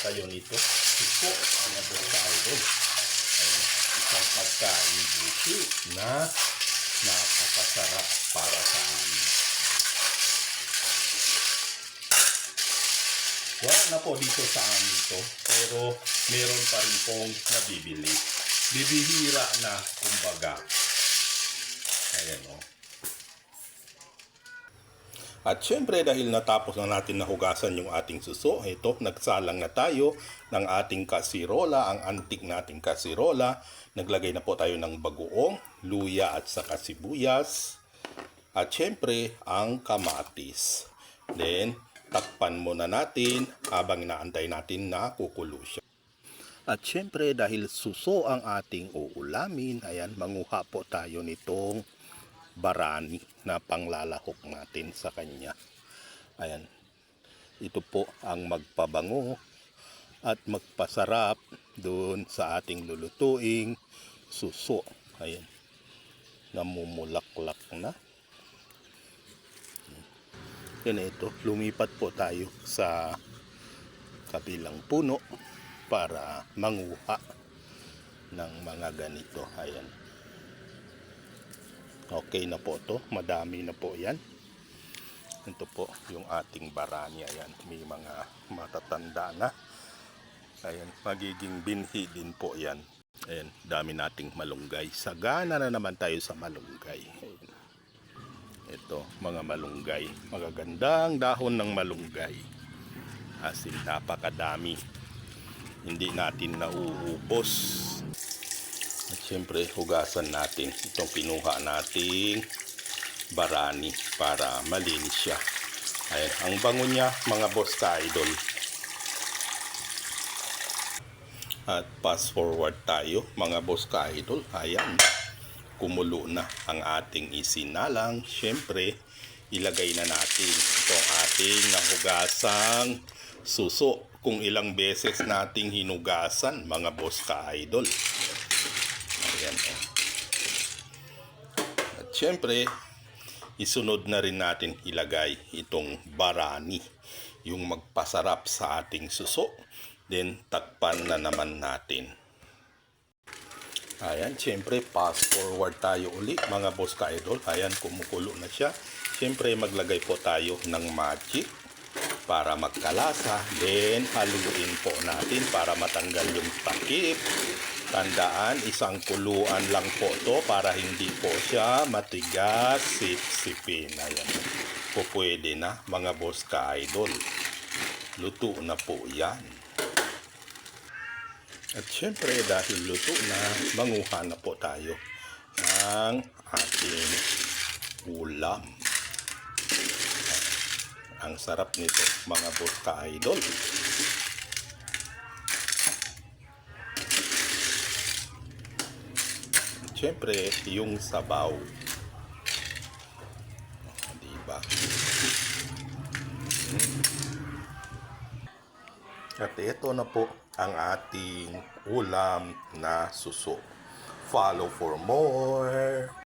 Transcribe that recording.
kayo nito. Ito, mga boss ka-idol. Ayan, isang pagkain buti na napakasarap para sa amin. Wala na po dito sa amin to, pero meron pa rin pong nabibili. Bibihira na, kumbaga. Ayan o. At syempre dahil natapos na natin nahugasan yung ating suso, ito, nagsalang na tayo ng ating kasirola, ang antik nating kasirola. Naglagay na po tayo ng bagoong, luya at saka sibuyas. At syempre ang kamatis. Then, takpan muna natin habang inaantay natin na kukulo siya. At syempre dahil suso ang ating uulamin, ayan, manguha po tayo nitong barani na panglalahok natin sa kanya. Ayan, ito po ang magpabango at magpasarap doon sa ating lulutuing suso. Ayan, namumulaklak na. Yan, ito, lumipat po tayo sa kabilang puno para manguha ng mga ganito. Ayan. Okay na po to, madami na po yan. Ito po yung ating barani. Ayan, may mga matatanda na. Ayan, magiging binhi din po yan. Ayan, dami nating malunggay. Sagana na naman tayo sa malunggay. Ayan. Ito, mga malunggay. Magagandang dahon ng malunggay. As in, napakadami. Hindi natin nauubos. At syempre, hugasan natin itong kinuha nating barani para malinis siya. Ayan, ang bango niya, mga boss ka-idol. At fast forward tayo, mga boss ka-idol. Ayan, kumulo na ang ating isinalang. Syempre, ilagay na natin itong ating nahugasang suso. Kung ilang beses nating hinugasan, mga boss ka-idol. Ayan, oh. At syempre, isunod na rin natin ilagay itong barani, yung magpasarap sa ating suso. Then, takpan na naman natin. Ayan, syempre, fast forward tayo uli, mga boss ka-idol. Ayan, kumukulo na siya. Syempre, maglagay po tayo ng magic para magkalasa. Then, haluin po natin para matanggal yung takip. Tandaan, isang kuluan lang po to para hindi po siya matigas, sip-sipin. Ayan. Po pwede na, mga boss ka-idol. Luto na po yan. At syempre, dahil luto na, manguha na po tayo ng ating ulam. Ang sarap nito, mga boss ka-idol. Siyempre, yung sabaw. Diba? At ito na po ang ating ulam na suso. Follow for more.